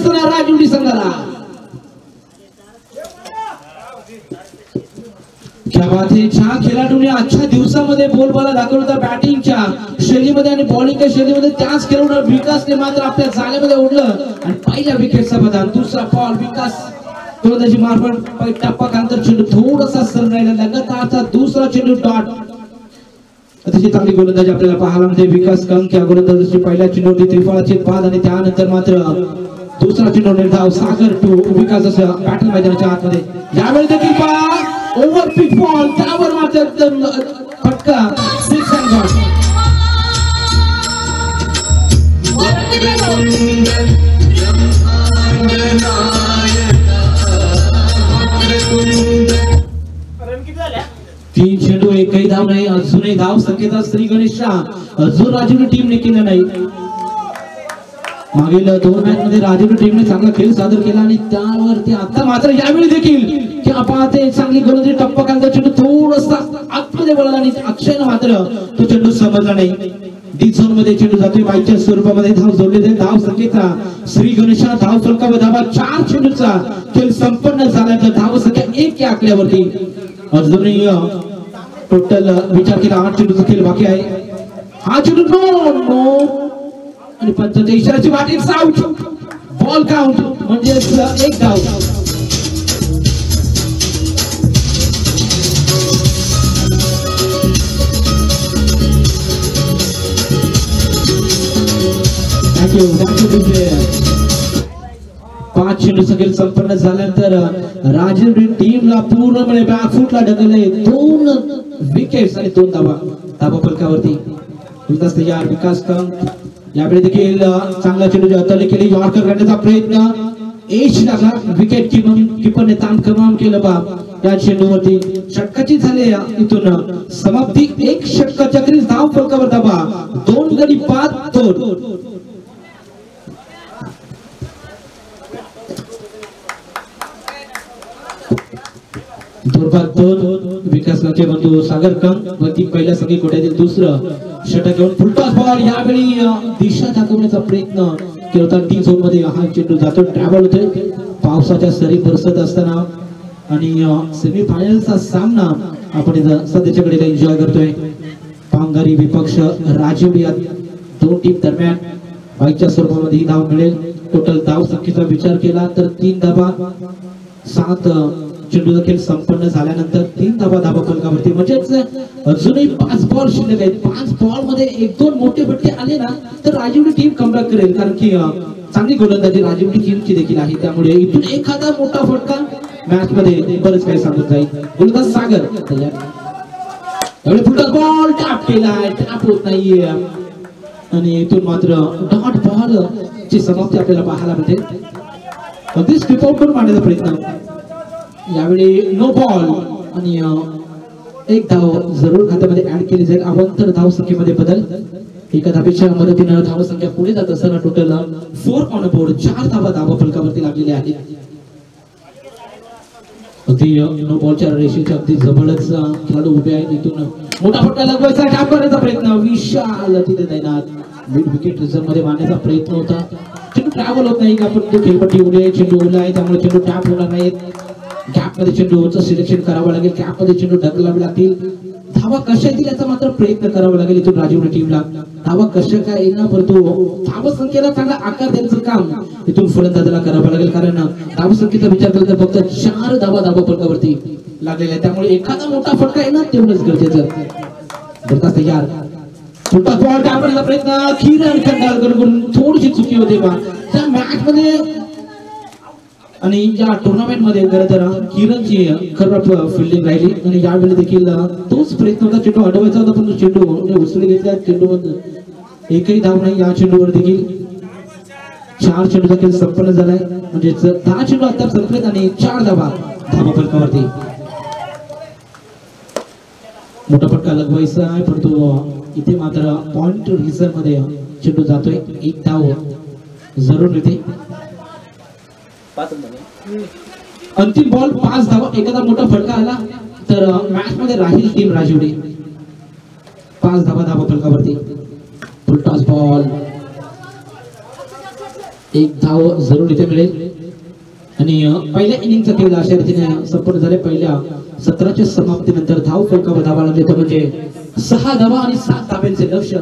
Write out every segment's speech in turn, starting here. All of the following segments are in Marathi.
असणार राजवडी संघाला. क्या बात है. छा खेळाडूने आजच्या दिवसामध्ये बोलबाला दाखवला होता बॅटिंगच्या शैलीमध्ये आणि बॉलिंगच्या शैलीमध्ये. त्याच खेळाडू विकासने मात्र आपल्या जाळ्यामध्ये ओढलं आणि पहिल्या विकेटचा बदल. दुसरा बॉल विकास गोलंदाजी मार्फत टप्पा कांतर चेंडू थोडासा सरळ राहिला. लगातारचा दुसरा चेंडू डॉट. अतिशय चांगली गोलंदाजी आपल्याला पाहायला मिळते. विकास कंक या गोलंदाजीची पहिल्या चेंडूवरती त्रिफळाची बाद आणि त्यानंतर मात्र दुसरा चेंडू निर्धाव. सागर टू विकास असं बॅटिंग मैदानाच्या आतमध्ये. यावेळी देखील पहा ओव्हर पिच बॉल त्यावर मात्र एकदम फटका सिक्स अँड गॉड. तीन चेंडू एकही धाव नाही. अजूनही धाव संख्येचा श्री गणेश अजून राजीव टीमने केला नाही. मागील दोन मॅच मध्ये राजीव टीमने चांगला खेळ सादर केला आणि त्यावरती आता मात्र यावेळी देखील क्या पाहते चांगली गोलंदाजी टप्पा कांदा चेंडू थोडासा आतमध्ये वळला आणि अक्षयनं मात्र तो चेंडू समजला नाही. डी झोन मध्ये चेंडू जातोय. बाईच्या स्वरूपामध्ये धाव जोडलेले. धाव संख्येचा श्री गणेश धाव फलकावर धावा 4 चेंडूचा खेळ संपन्न झाला. तर धाव संख्या 1 या आकड्यावरती. अजूनही टोटल विचार केला 8 चेंडूचा खेळ बाकी आहे. हा चेंडू नो आणि पंचांच्या इशाऱ्याची वाट. It's out. बॉल काउंट म्हणजे 1 धाव. थँक्यू. 5 चेंडूचा खेळ संपन्न झाल्यानंतर राजीव टीमला पूर्णपणे बॅकफुटला ढकलले. 2 विकेट्स आणि 2 धावा. धावा फलकावरती विकास तयार. विकास कंक यावेळी देखील चांगला चेंडू हाताळणी केली. यॉर्कर करण्याचा प्रयत्न एच लागला. विकेट कीपरने ताण कमाम केलं बा या चेंडूवरती. षटकाची झाले इथून समाप्ती. 1 षटकाचक्री धाव फलकावर धावा 2 गडी 5-2. दुर्भाग 2. विकास काके बंधू सागर कंक वरती पहिल्या संघी कोट्यातील दुसरं षटक घेऊन फुलटॉस बॉल. यावेळी दिशा दाखवण्याचा प्रयत्न केला होता. टी झोन मध्ये हा चेंडू जातो. ट्रॅव्हल होते पावसाच्या सरी बरसत असताना आणि सेमी फायनलचा सामना आपण सध्याच्या घडीला एन्जॉय करतोय. पांगारी विपक्ष राजीव या 2 टीम दरम्यान बाईकच्या स्वरूपामध्ये ही धाव मिळेल. टोटल धाव संख्येचा विचार केला तर 3 धावा. 7 चेंडू देखील संपन्न झाल्यानंतर 3 धावा धावा फलकावरती. म्हणजेच अजूनही 5 बॉल शिल्लक आहेत. 5 बॉल मध्ये 1-2 मोठे फटके आले ना तर राजीवडी टीम कमबॅक करेल. कारण की चांगली गोलंदाजी राजीवडी टीमची देखील आहे. त्यामुळे इथून एखादा मोठा फटका मॅच मध्ये बरेच काही सांगून जाईल. गोलंदाज सागर त्यावेळी फुटबॉल बॉल टॅप केलाय. टॅप होत नाहीये आणि इथून मात्र डॉट बॉल ची समाप्ती आपल्याला पाहायला मिळते. अगदी स्किप आउट करून मारण्याचा प्रयत्न. यावेळी नो बॉल आणि 1 धाव जरूर खात्यामध्ये ऍड केली जाईल. अवांतर धाव संख्येमध्ये बदल. एका धावेच्या मदतीने धाव संख्या पुढे जात असताना टोटल 4 ऑन बोर्ड. 4 धावा धावा फलकावरती लागलेल्या आहेत. अगदी नो बॉलच्या रेषेच्या अगदी जवळच खेळाडू उभे आहेत. इथून मोठा फटका लगवायचा टॅप करण्याचा प्रयत्न. विशाल तिथे तैनात मिड विकेट रिझर्व मध्ये मारण्याचा प्रयत्न होता. चेंडू ट्रॅव्हल होत नाही. आपण तो खेळपट्टी उडी आहे. चेंडू ओला आहे त्यामुळे चेंडू टॅप होणार नाहीत. गॅप मध्ये चेंडूचं सिलेक्शन करावं लागेल. गॅप मध्ये चेंडू ढकलावे लागतील. धावा कशा येतील याचा मात्र प्रयत्न करावा लागेल. इथून राजीव टीमला धावा कशा काय येणार परंतु धावा संख्येला चांगला आकार द्यायचं काम इथून फलंदाजाला करावं लागेल. कारण धावा संख्येचा विचार केला तर फक्त 4 धावा धावा फलकावरती लागलेल्या आहेत. त्यामुळे एखादा मोठा फटका येणार तेवढंच गरजेचं. बरं तयार. छोटा बॉल टाकण्याचा प्रयत्न. किरण खंडाळकरकडून थोडीशी चुकी होते बा त्या मॅच मध्ये आणि या टुर्नामेंट मध्ये खरं तर किरणची खराब फिल्डिंग राहिली आणि यावेळी देखील तोच प्रयत्न होता. चेंडू अडवायचा होता पण चेंडू उचलून घेतला. चेंडूवर एकही धाव नाही. या चेंडूवर देखील 4 चेंडूचा खेळ संपन्न झालाय. म्हणजे 10 चेंडू आता संपलेत आणि 4 धावा धावा फलकावरती. मोठा फटका लगवायचा आहे परंतु इथे मात्र पॉइंट रिझर्व मध्ये चेंडू जातोय. 1 धाव जरूर मिळते. अंतिम बॉल 5 धावा. एखादा मोठा फटका आला तर मॅच मध्ये राहील टीम राजीवडी. 5 धावा धावा फलकावरती. फुल टॉस बॉल एक धाव जरूर इथे मिळेल आणि पहिल्या इनिंगचा खेळ अशा रीतीने संपूर्ण झाले. पहिल्या सत्राच्या समाप्तीनंतर धाव फलकावर धावा लागले तर म्हणजे 6 धावा आणि 7 धाब्यांचे लक्ष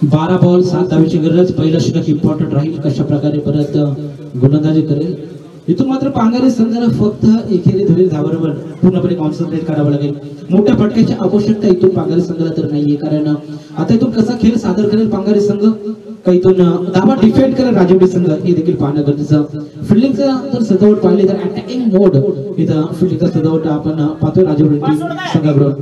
बारा बॉल 7 धावेची गरज. पहिला षटक इम्पॉर्टंट राहील. कशा प्रकारे परत गोलंदाजी करेल इथून मात्र पांगारे संघाला फक्त एकेरी धुरी धावांवर पूर्णपणे कॉन्सन्ट्रेट करावं लागेल. मोठ्या फटक्याची आवश्यकता इथून पांगारे संघाला तर नाहीये, कारण आता इथून कसा खेळ सादर करेल पांगारे संघ, का इथून धावा डिफेंड करेल राजवडी संघ हे देखील पाहणं गरजेचं. फिल्डिंगचा जर सजावट पाहिली तर अटॅकिंग मोड इथं फिल्डिंगचा सजावट आपण पाहतोय राजवडी संघाबरोबर.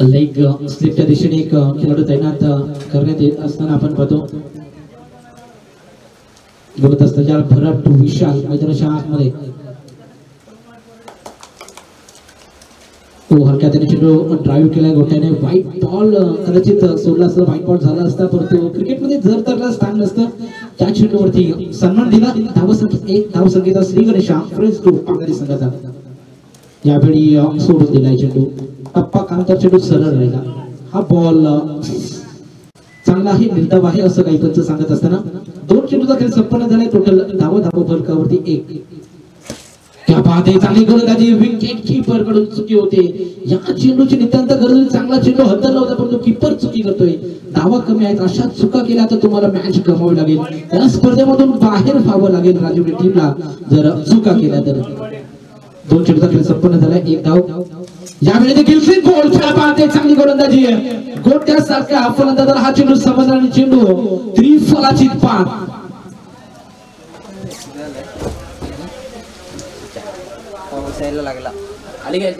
लेग स्लिपच्या दिशेने एक खेळाडू तैनात करण्यात येत असताना आपण पाहतो. बोलत असताना भरत विशाल मैदानाच्या आतमध्ये तो हलक्या त्याने चेंडू ड्राईव्ह केलाय गोट्याने. व्हाईट बॉल कदाचित सोडला असता, व्हाईट बॉल झाला असता, परंतु क्रिकेटमध्ये जर तरला स्थान नसतं त्या चेंडूवरती सन्मान दिला. एक धावसंख्येचा श्री गणेशा फ्रेंच टू पांगारी संघाचा यावेळी सोडून दिलाय चेंडू. टप्पा कांतर चेंडू सरळ राहिला. हा बॉल चांगला आहे, निर्धाव आहे असं काही पंच सांगत असताना 2 चेंडूचा खेळ संपन्न झालाय. टोटल धावा फलकावरती 1. त्या पाहते चांगली गोलंदाजी विकेट कीपर कडून चुकी होते. या चेंडूची नितांत गरज. चांगला चेंडू हद्दला होता परंतु कीपर चुकी करतोय. धावा कमी आहेत. अशा चुका केल्या तर तुम्हाला मॅच गमावी लागेल. या स्पर्धेमधून बाहेर व्हावं लागेल राजवडी टीमला जर चुका केल्या तर. 2 चेंडूचा खेळ संपन्न झालाय. 1 धाव. यावेळी देखील स्विंग बॉल पाहते चांगली गोलंदाजी गोट्यासारख्या फलंदाजाला हा चेंडू समजला आणि चेंडू त्रिफलाची पान. लागला आली काय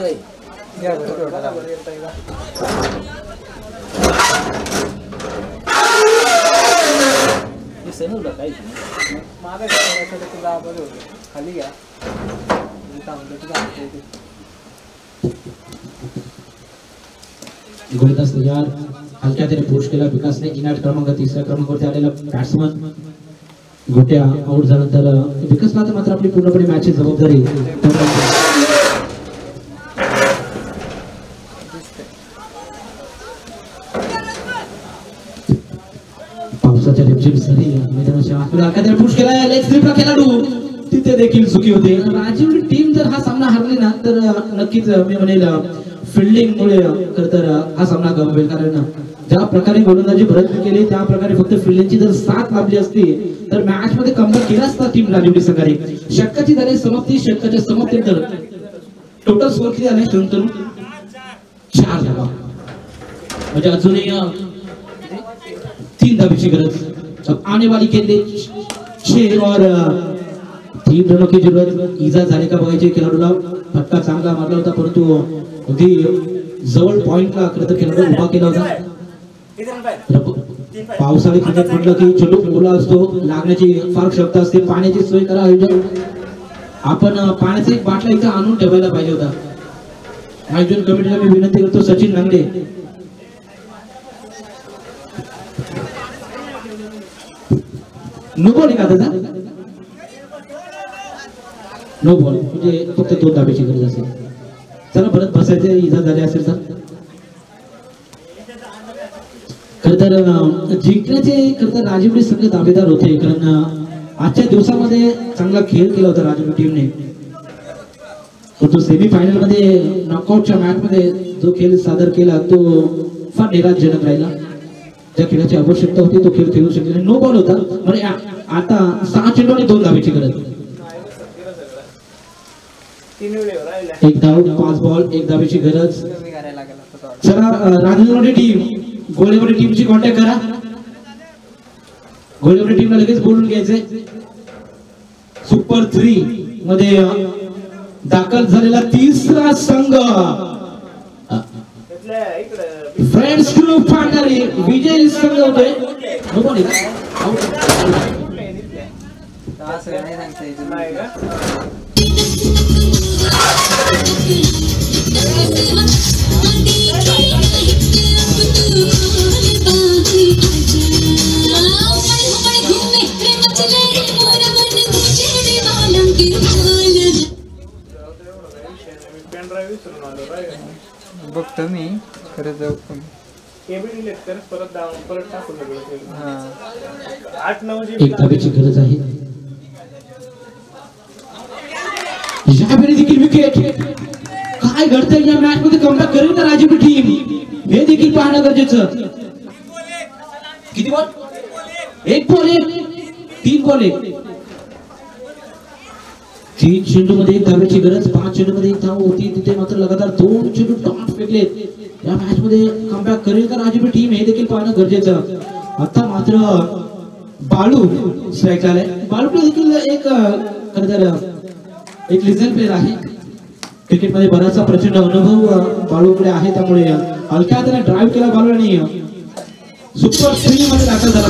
खाली घ्या गोलंदाज तयार. हलक्या त्याने पुश केला विकासने. इनाट क्रमांक 3 क्रमांकावरती आलेला बॅट्समन गोट्या आउट झाल्यानंतर विकासला तर मात्र आपली पूर्णपणे मॅचची जबाबदारी पावसाच्या रिमझिम सरी मैदानाच्या हलक्या त्याने पुश केला. लेग स्लिपला खेळाडू तिथे देखील चुकी होते. राजवडी टीम जर हा सामना हरली ना तर नक्कीच मी म्हणेल फिल्डिंग मुळे खर तर हा सामना गमवेल. कारण ज्या प्रकारे गोलंदाजी भरत केली त्या प्रकारे फक्त फिल्डिंगची जर साथ लाभली असती तर मॅच मध्ये कमबॅक केला असता टीम राजवडी संघाने. षटकाची झाली समाप्ती. षटकाच्या समाप्तीनंतर टोटल स्कोर किती झाले? 4 धावा. म्हणजे अजूनही 3 धावेची गरज. अब आने वाली गेंदे 6 और 3 रनों की जरूरत. इजा झाली का बघायची खेळाडूला. फटका चांगला मारला होता परंतु अगदी जवळ पॉइंटला खरं तर खेळाडू उभा केला होता. पावसाळी क्रिकेट म्हटलं की चेंडू ओला असतो, लागण्याची फार शक्यता असते. पाण्याची सोय करा. आपण पाण्याचा एक बाटला इथं आणून ठेवायला पाहिजे होता. आयोजन कमिटीला मी विनंती करतो. सचिन नांगडे नो बॉल का त्याचा नो बॉल म्हणजे फक्त 2 धाब्याची गरज असेल. चला परत बसायचे. इजा झाली असेल तर खर तर जिंकण्याचे खर तर राजवडी संघ दावेदार होते. कारण आजच्या दिवसामध्ये चांगला खेळ केला होता राजवडी टीमने. तो सेमी फायनल मध्ये नॉकआउटच्या मॅच मध्ये जो खेळ सादर केला तो फार निराशजनक राहिला. ज्या खेळाची आवश्यकता होती तो खेळ खेळू शकले. नो बॉल होता. म्हणजे आता 6 चेंडू आणि 2 धावेची गरज. 1 धाव 5 बॉल 1 धावेची गरज. चला राजवडी टीम गोळेवाडी टीमची कॉन्टॅक्ट करा. गोळेवाडी टीमला लगेच बोलून घ्यायचे. सुपर 3 मध्ये दाखल झालेला 3रा संघ फ्रेंड्स ग्रुप पांढरी विजयी संघ होते. बघतो मी खरं जाऊ पण एक धाब्याची गरज आहे. यावेळी देखील विकेट. काय घडतंय या मॅच मध्ये? कमबॅक करेल का राजीव टीम? हे देखील पाहणं गरजेचं. किती बॉल? एक बॉल एक, 3 बॉल 1. 3 चेंडू मध्ये 1 धाब्याची गरज. 5 चेंडू मध्ये 1 धाव होती. तिथे मात्र लगातार 2 चेंडू डॉट फेकलेत. या मॅच मध्ये कमबॅक करेल का राजीव टीम? हे देखील पाहणं गरजेचं. आता मात्र बाळू स्ट्राईक आलाय. बाळू देखील एक खरं तर एक लिजन प्लेअर आहे. क्रिकेट मध्ये बराचसा प्रचंड अनुभव बाळूकडे आहे. त्यामुळे हलक्या हाताने ड्राईव्ह केला बाळू आणि सुपर 3 मध्ये दाखल झाला.